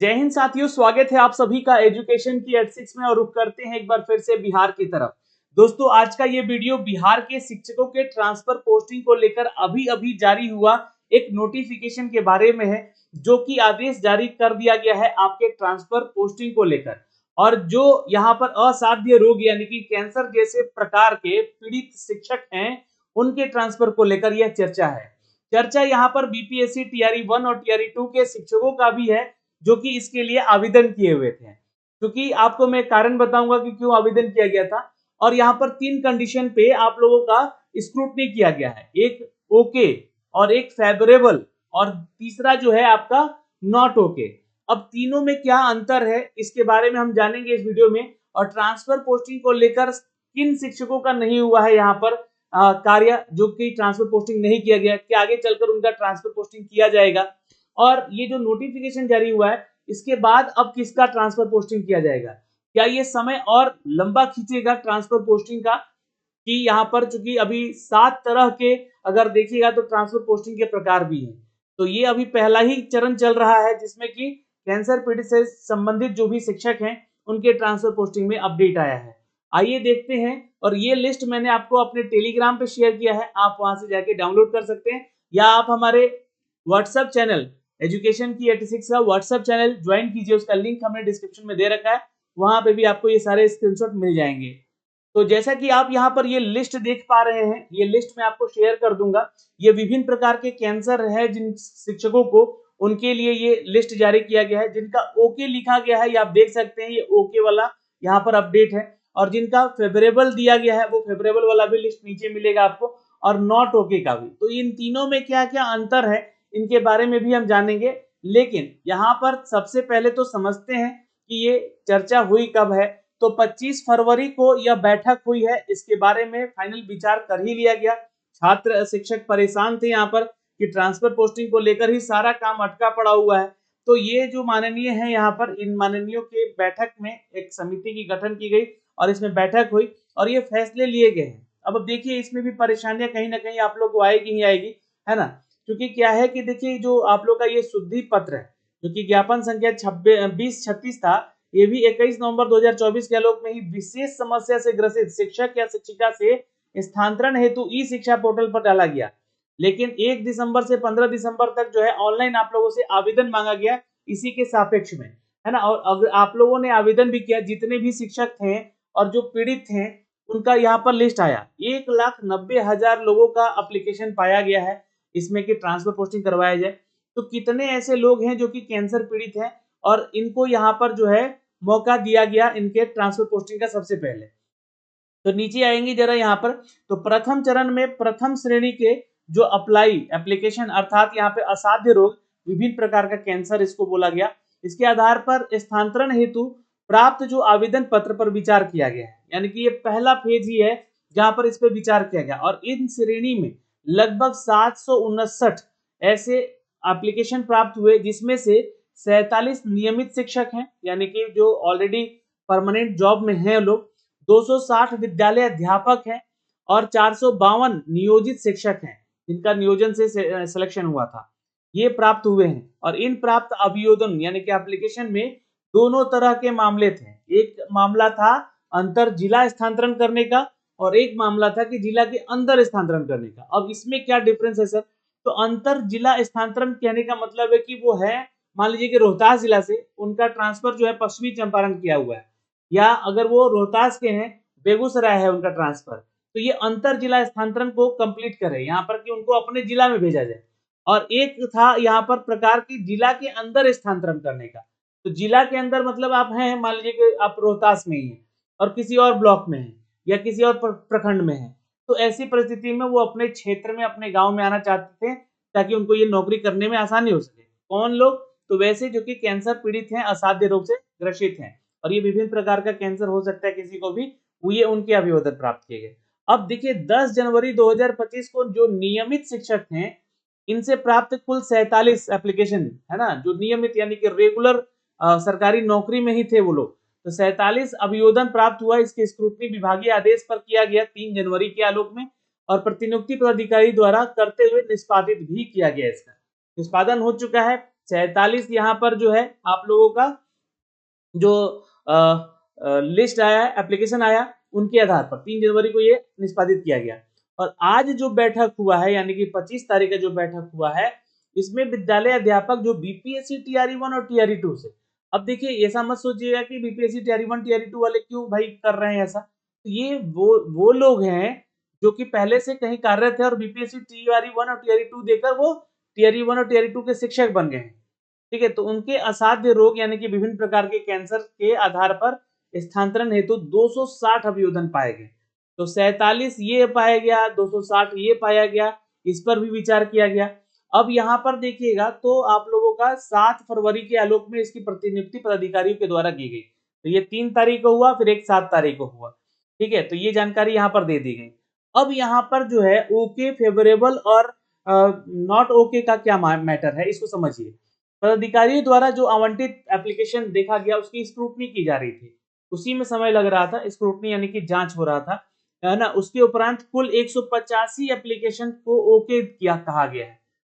जय हिंद साथियों, स्वागत है आप सभी का एजुकेशन की एट 6 में। और रुक करते हैं एक बार फिर से बिहार की तरफ। दोस्तों, आज का ये वीडियो बिहार के शिक्षकों के ट्रांसफर पोस्टिंग को लेकर अभी जारी हुआ एक नोटिफिकेशन के बारे में है, जो कि आदेश जारी कर दिया गया है आपके ट्रांसफर पोस्टिंग को लेकर। और जो यहाँ पर असाध्य रोग यानी कि कैंसर जैसे प्रकार के पीड़ित शिक्षक हैं, उनके ट्रांसफर को लेकर यह चर्चा है। चर्चा यहाँ पर बीपीएससी टीआरई 1 और टीआरई 2 के शिक्षकों का भी है, जो कि इसके लिए आवेदन किए हुए थे। क्योंकि आपको मैं कारण बताऊंगा कि क्यों आवेदन किया गया था। और यहाँ पर 3 कंडीशन पे आप लोगों का स्क्रूटनी किया गया है, एक ओके और एक फेवरेबल और तीसरा जो है आपका नॉट ओके। अब तीनों में क्या अंतर है इसके बारे में हम जानेंगे इस वीडियो में। और ट्रांसफर पोस्टिंग को लेकर किन शिक्षकों का नहीं हुआ है यहाँ पर कार्य, जो कि ट्रांसफर पोस्टिंग नहीं किया गया, कि आगे चलकर उनका ट्रांसफर पोस्टिंग किया जाएगा। और ये जो नोटिफिकेशन जारी हुआ है, इसके बाद अब किसका ट्रांसफर पोस्टिंग किया जाएगा, क्या ये समय और लंबा खींचेगा ट्रांसफर पोस्टिंग का, कि यहाँ पर चूंकि अभी 7 तरह के अगर देखिएगा तो ट्रांसफर पोस्टिंग के प्रकार भी हैं। तो ये अभी पहला ही चरण चल रहा है, जिसमें कि कैंसर पीड़ित से संबंधित जो भी शिक्षक हैं उनके ट्रांसफर पोस्टिंग में अपडेट आया है। आइए देखते हैं। और ये लिस्ट मैंने आपको अपने टेलीग्राम पे शेयर किया है, आप वहां से जाके डाउनलोड कर सकते हैं, या आप हमारे व्हाट्सएप चैनल एजुकेशन की 86 का व्हाट्सएप चैनल ज्वाइन कीजिए, उसका लिंक हमने डिस्क्रिप्शन में दे रखा है, वहां पे भी आपको ये सारे स्क्रीनशॉट मिल जाएंगे। तो जैसा कि आप यहाँ पर ये लिस्ट देख पा रहे हैं, ये लिस्ट मैं आपको शेयर कर दूंगा। ये विभिन्न प्रकार के कैंसर है जिन शिक्षकों को, उनके लिए ये लिस्ट जारी किया गया है। जिनका ओके लिखा गया है, ये आप देख सकते हैं, ये ओके वाला यहाँ पर अपडेट है। और जिनका फेवरेबल दिया गया है, वो फेवरेबल वाला भी लिस्ट नीचे मिलेगा आपको, और नॉट ओके का भी। तो इन तीनों में क्या क्या अंतर है, इनके बारे में भी हम जानेंगे। लेकिन यहाँ पर सबसे पहले तो समझते हैं कि ये चर्चा हुई कब है। तो 25 फरवरी को यह बैठक हुई है, इसके बारे में फाइनल विचार कर ही लिया गया। छात्र शिक्षक परेशान थे यहाँ पर कि ट्रांसफर पोस्टिंग को लेकर ही सारा काम अटका पड़ा हुआ है। तो ये जो माननीय है यहाँ पर, इन माननीयों के बैठक में एक समिति की गठन की गई और इसमें बैठक हुई और ये फैसले लिए गए हैं। अब देखिए, इसमें भी परेशानियां कहीं ना कहीं आप लोग को आएगी ही आएगी, है ना। क्योंकि क्या है कि देखिए, जो आप लोग का ये शुद्धि पत्र है, जो कि ज्ञापन संख्या 2036 था, ये भी 21 नवंबर 2024 के आलोक में ही विशेष समस्या से ग्रसित शिक्षक या शिक्षिका से स्थानांतरण हेतु ई शिक्षा पोर्टल पर डाला गया। लेकिन 1 दिसंबर से 15 दिसंबर तक जो है ऑनलाइन आप लोगों से आवेदन मांगा गया इसी के सापेक्ष में, है ना। और अगर आप लोगों ने आवेदन भी किया, जितने भी शिक्षक थे और जो पीड़ित थे, उनका यहाँ पर लिस्ट आया। 1,90,000 लोगों का एप्लीकेशन पाया गया है इसमें कि ट्रांसफर पोस्टिंग करवाया जाए। तो कितने ऐसे लोग हैं जो कि कैंसर पीड़ित हैं और इनको यहाँ पर जो है मौका दिया गया इनके ट्रांसफर पोस्टिंग का। सबसे पहले तो नीचे आएंगे जरा यहाँ पर, तो प्रथम चरण में प्रथम श्रेणी के जो अप्लाई एप्लीकेशन, अर्थात यहाँ पे असाध्य रोग, विभिन्न प्रकार का कैंसर इसको बोला गया, इसके आधार पर स्थानांतरण हेतु प्राप्त जो आवेदन पत्र पर विचार किया गया है। यानी कि ये पहला फेज ही है जहां पर इस पर विचार किया गया। और इन श्रेणी में लगभग 759 ऐसे एप्लीकेशन प्राप्त हुए, जिसमें से 47 नियमित शिक्षक हैं, यानी कि जो ऑलरेडी परमानेंट जॉब में हैं लोग, 260 विद्यालय अध्यापक हैं और 452 नियोजित शिक्षक हैं, जिनका नियोजन से सिलेक्शन हुआ था, ये प्राप्त हुए हैं। और इन प्राप्त अभियोजन यानी कि एप्लीकेशन में दोनों तरह के मामले थे। एक मामला था अंतर जिला स्थानांतरण करने का और एक मामला था कि जिला के अंदर स्थानांतरण करने का। अब इसमें क्या डिफरेंस है सर? तो अंतर जिला स्थानांतरण कहने का मतलब है कि वो है, मान लीजिए कि रोहतास जिला से उनका ट्रांसफर जो है पश्चिमी चंपारण किया हुआ है, या अगर वो रोहतास के हैं, बेगूसराय है उनका ट्रांसफर, तो ये अंतर जिला स्थानांतरण को कंप्लीट करे यहाँ पर कि उनको अपने जिला में भेजा जाए। और एक था यहाँ पर प्रकार की जिला के अंदर स्थानांतरण करने का। तो जिला के अंदर मतलब आप हैं, मान लीजिए कि आप रोहतास में ही हैं और किसी और ब्लॉक में हैं या किसी और प्रखंड में हैं, तो ऐसी परिस्थिति में वो अपने क्षेत्र में, अपने गांव में आना चाहते थे ताकि उनको ये नौकरी करने में आसानी हो सके। कौन लोग? तो वैसे जो कि कैंसर पीड़ित हैं, असाध्य रोग से ग्रसित हैं, और ये विभिन्न प्रकार का कैंसर हो सकता है किसी को भी, ये उनके अभियोजन प्राप्त किए गए। अब देखिए, 10 जनवरी 2025 को जो नियमित शिक्षक हैं, इनसे प्राप्त कुल 47 एप्लीकेशन, है ना, जो नियमित यानी कि रेगुलर सरकारी नौकरी में ही थे वो लोग, तो 47 अभियोजन प्राप्त हुआ। इसके स्क्रूटनी विभागीय आदेश पर किया गया 3 जनवरी के आलोक में, और प्रतिनियुक्ति पदाधिकारी द्वारा करते हुए निष्पादित भी किया गया। इसका निष्पादन हो चुका है 47 यहाँ पर जो है आप लोगों का जो लिस्ट आया है, एप्लीकेशन आया, उनके आधार पर 3 जनवरी को ये निष्पादित किया गया। और आज जो बैठक हुआ है यानी कि 25 तारीख का जो बैठक हुआ है, इसमें विद्यालय अध्यापक जो बीपीएससी टीआरई 1 और टीआरई 2 से, अब देखिए ऐसा मत सोचिएगा कि बीपीएससी टीआरई 1 टीआरई 2 वाले क्यों भाई कर रहे हैं ऐसा, तो ये वो लोग हैं जो कि पहले से कहीं कार्यरत है और बीपीएससी टीआरई 1 और टीआरई 2 देकर वो टीआरई 1 और टीआरई 2 के शिक्षक बन गए हैं। ठीक है, तो उनके असाध्य रोग यानी कि विभिन्न प्रकार के कैंसर के आधार पर स्थानांतरण हेतु 260 अभियोजन पाए गए। तो 47 ये पाया गया, 260 ये पाया गया, इस पर भी विचार किया गया। अब यहाँ पर देखिएगा तो आप लोगों का 7 फरवरी के आलोक में इसकी प्रतिनियुक्ति पदाधिकारियों के द्वारा की गई। तो ये 3 तारीख को हुआ, फिर एक 7 तारीख को हुआ। ठीक है, तो ये जानकारी यहाँ पर दे दी गई। अब यहाँ पर जो है ओके, फेवरेबल और नॉट ओके का क्या मैटर है, इसको समझिए। पदाधिकारियों द्वारा जो आवंटित एप्लीकेशन देखा गया उसकी स्क्रूटनी की जा रही थी, उसी में समय लग रहा था, स्क्रूटनी यानी कि जांच हो रहा था, है ना। उसके उपरांत कुल 185 एप्लीकेशन को ओके किया कहा गया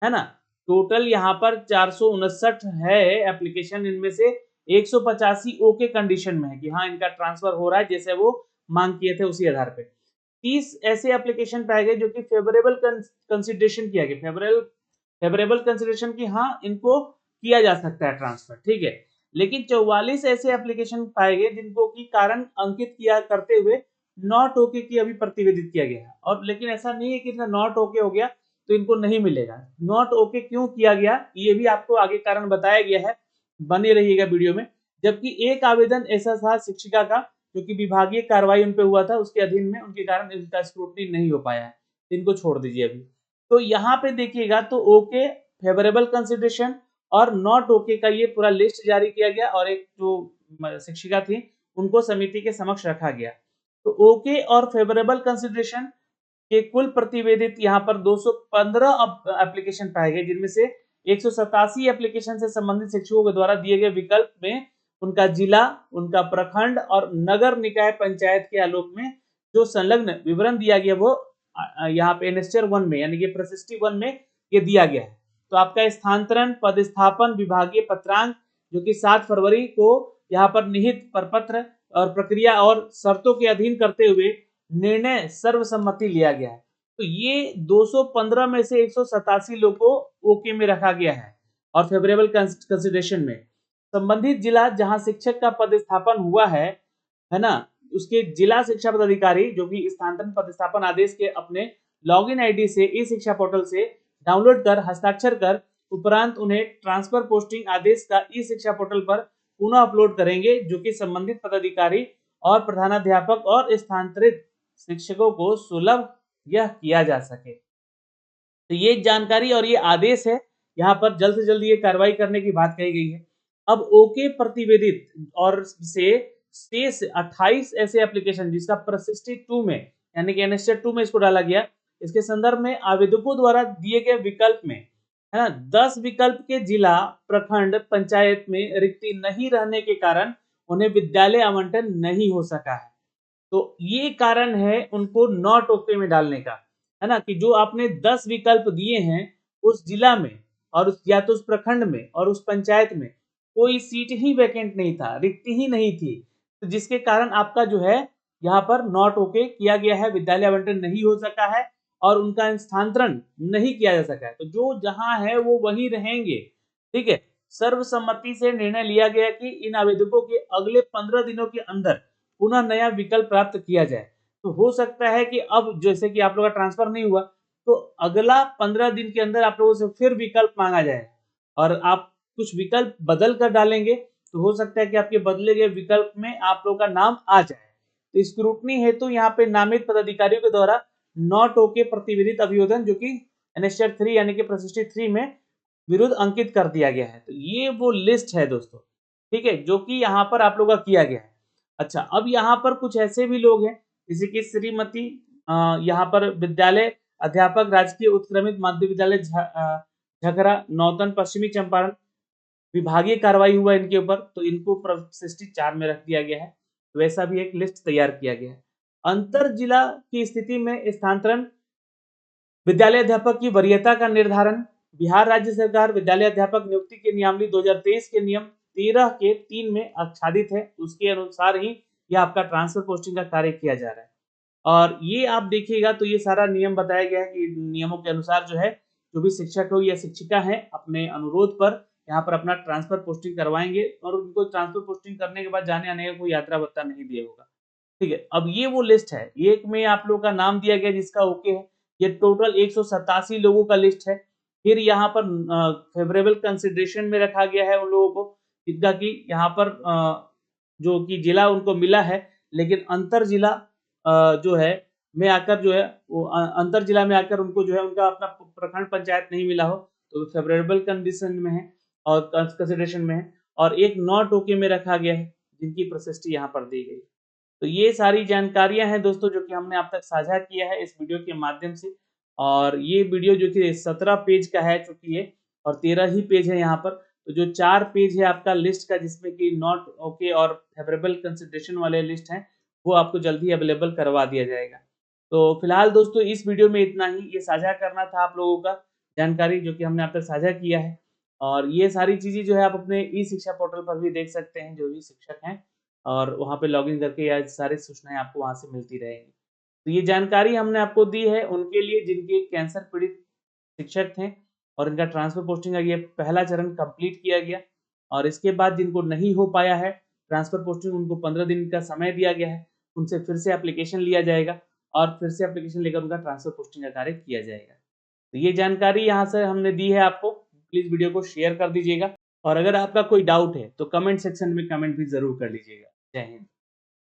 है ना। टोटल यहाँ पर 459 है एप्लीकेशन, इनमें से 185 ओके कंडीशन में है कि हाँ इनका ट्रांसफर हो रहा है जैसे वो मांग किए थे उसी आधार पे। 30 ऐसे एप्लीकेशन पाए गए जो कि फेवरेबल कंसिडरेशन किया गया, फेवरेबल कंसिडरेशन की हाँ इनको किया जा सकता है ट्रांसफर। ठीक है, लेकिन 44 ऐसे एप्लीकेशन पाए गए जिनको की कारण अंकित किया करते हुए नॉट ओके की अभी प्रतिवेदित किया गया है। और लेकिन ऐसा नहीं है कि नॉट ओके हो गया तो इनको नहीं मिलेगा। नॉट ओके क्यों किया गया ये भी आपको आगे कारण बताया गया है, बने रहिएगा वीडियो में। जबकि एक आवेदन ऐसा था शिक्षिका का जो कि विभागीय कार्रवाई उन पे हुआ था, उसके अधीन में उनके कारण इनका स्क्रूटनी नहीं हो पाया है, इनको छोड़ दीजिए अभी। तो यहाँ पे देखिएगा तो ओके, फेवरेबल कंसिडरेशन और नॉट ओके का ये पूरा लिस्ट जारी किया गया और एक जो शिक्षिका थी उनको समिति के समक्ष रखा गया। तो ओके और फेवरेबल कंसिडरेशन के कुल प्रतिवेदित यहाँ पर 215 एप्लीकेशन पाए गए, जिनमें से 187 एप्लीकेशन से संबंधित शिक्षकों के द्वारा दिए गए विकल्प में उनका जिला, उनका प्रखंड और नगर निकाय पंचायत के आलोक में जो संलग्न विवरण दिया गया वो यहाँ पे एनेस्टर 1 में यानी कि प्रशिष्टि 1 में ये दिया गया है। तो आपका स्थानांतरण, पदस्थापन, विभागीय पत्रांक जो कि 7 फरवरी को यहाँ पर निहित प्रपत्र और प्रक्रिया और शर्तों के अधीन करते हुए निर्णय सर्वसम्मति लिया गया है। तो ये 215 में से 187 लोगों को ओके में रखा गया है और फेवरेबल कंसिडरेशन में। संबंधित जिला जहां शिक्षक का पदस्थापन हुआ है ना, उसके जिला शिक्षा पदाधिकारी जो भी स्थानांतरण पदस्थापन आदेश के अपने लॉगिन आईडी से ई शिक्षा पोर्टल से डाउनलोड कर हस्ताक्षर कर उपरांत उन्हें ट्रांसफर पोस्टिंग आदेश का ई शिक्षा पोर्टल पर पुनः अपलोड करेंगे, जो कि संबंधित पदाधिकारी और प्रधानाध्यापक और स्थानांतरित शिक्षकों को सुलभ यह किया जा सके। तो ये जानकारी और ये आदेश है, यहाँ पर जल्द से जल्द ये कार्रवाई करने की बात कही गई है। अब ओके प्रतिवेदित और से शेष 28 ऐसे एप्लीकेशन जिसका प्रशिष्टि 2 में यानी कि एनेस्टर 2 में इसको डाला गया, इसके संदर्भ में आवेदकों द्वारा दिए गए विकल्प में है ना 10 विकल्प के जिला, प्रखंड, पंचायत में रिक्ति नहीं रहने के कारण उन्हें विद्यालय आवंटन नहीं हो सका है। तो ये कारण है उनको नॉट ओके में डालने का, है ना, कि जो आपने 10 विकल्प दिए हैं उस जिला में और उस या तो उस प्रखंड में और उस पंचायत में कोई सीट ही वैकेंट नहीं था, रिक्ति ही नहीं थी, तो जिसके कारण आपका जो है यहाँ पर नॉट ओके किया गया है, विद्यालय आवंटन नहीं हो सका है और उनका स्थानांतरण नहीं किया जा सका है। तो जो जहां है वो वहीं रहेंगे। ठीक है, सर्वसम्मति से निर्णय लिया गया कि इन आवेदकों के अगले 15 दिनों के अंदर पुनः नया विकल्प प्राप्त किया जाए। तो हो सकता है कि अब जैसे कि आप लोगों का ट्रांसफर नहीं हुआ तो अगला 15 दिन के अंदर आप लोगों से फिर विकल्प मांगा जाए और आप कुछ विकल्प बदल कर डालेंगे तो हो सकता है कि आपके बदले गए विकल्प में आप लोगों का नाम आ जाए। तो स्क्रूटनी हेतु यहाँ पे नामित पदाधिकारियों के द्वारा नॉट ओके प्रतिवेदित अभियोजन जो कि एनेस्टर 3 यानी कि प्रशिष्टि 3 में विरुद्ध अंकित कर दिया गया है। तो ये वो लिस्ट है दोस्तों, ठीक है, जो कि यहाँ पर आप लोगों का किया गया है। अच्छा, अब यहाँ पर कुछ ऐसे भी लोग हैं जैसे कि श्रीमती यहाँ पर विद्यालय अध्यापक राजकीय उत्क्रमित माध्य विद्यालय झकरा नौतन पश्चिमी चंपारण, विभागीय कार्रवाई हुआ इनके ऊपर तो इनको प्रशिष्टि 4 में रख दिया गया है। तो वैसा भी एक लिस्ट तैयार किया गया है। अंतर जिला की स्थिति में स्थानांतरण, विद्यालय अध्यापक की वरीयता का निर्धारण, बिहार राज्य सरकार विद्यालय अध्यापक नियुक्ति के नियमावली 2023 के नियम 13 के 3 में आच्छादित है, उसके अनुसार ही यह आपका ट्रांसफर पोस्टिंग का कार्य किया जा रहा है। और ये आप देखिएगा तो ये सारा नियम बताया गया है कि नियमों के अनुसार जो है जो भी शिक्षक हो या शिक्षिका है अपने अनुरोध पर यहाँ पर अपना ट्रांसफर पोस्टिंग करवाएंगे और उनको ट्रांसफर पोस्टिंग करने के बाद जाने आने का कोई यात्रा भत्ता नहीं दिया होगा। ठीक है, अब ये वो लिस्ट है, एक में आप लोगों का नाम दिया गया जिसका ओके है, ये टोटल 187 लोगों का लिस्ट है। फिर यहाँ पर फेवरेबल कंसिडरेशन में रखा गया है उन लोगों को जिनका कि यहाँ पर जो कि जिला उनको मिला है, लेकिन अंतर जिला जो है में आकर जो है वो अंतर जिला में आकर उनको जो है उनका अपना प्रखंड पंचायत नहीं मिला हो तो फेवरेबल कंडीशन में है और कंसिडरेशन में है, और एक नॉट ओके में रखा गया है जिनकी प्रशस्ति यहाँ पर दी गई। तो ये सारी जानकारियां हैं दोस्तों जो कि हमने आप तक साझा किया है इस वीडियो के माध्यम से। और ये वीडियो जो कि 17 पेज का है चूंकि ये, और 13 ही पेज है यहाँ पर, तो जो 4 पेज है आपका लिस्ट का जिसमें कि नॉट ओके और फेवरेबल कंसिडरेशन वाले लिस्ट हैं वो आपको जल्दी अवेलेबल करवा दिया जाएगा। तो फिलहाल दोस्तों इस वीडियो में इतना ही, ये साझा करना था आप लोगों का जानकारी जो कि हमने आप तक साझा किया है। और ये सारी चीजें जो है आप अपने ई शिक्षा पोर्टल पर भी देख सकते हैं जो भी शिक्षक हैं, और वहाँ पे लॉगिन करके या सारी सूचनाएं आपको वहाँ से मिलती रहेंगी। तो ये जानकारी हमने आपको दी है उनके लिए जिनके कैंसर पीड़ित शिक्षक थे और इनका ट्रांसफर पोस्टिंग का ये पहला चरण कंप्लीट किया गया, और इसके बाद जिनको नहीं हो पाया है ट्रांसफर पोस्टिंग उनको 15 दिन का समय दिया गया है, उनसे फिर से एप्लीकेशन लिया जाएगा और फिर से एप्लीकेशन लेकर उनका ट्रांसफर पोस्टिंग का कार्य किया जाएगा। तो ये जानकारी यहाँ से हमने दी है आपको, प्लीज वीडियो को शेयर कर दीजिएगा, और अगर आपका कोई डाउट है तो कमेंट सेक्शन में कमेंट भी जरूर कर लीजिएगा। जय हिंद।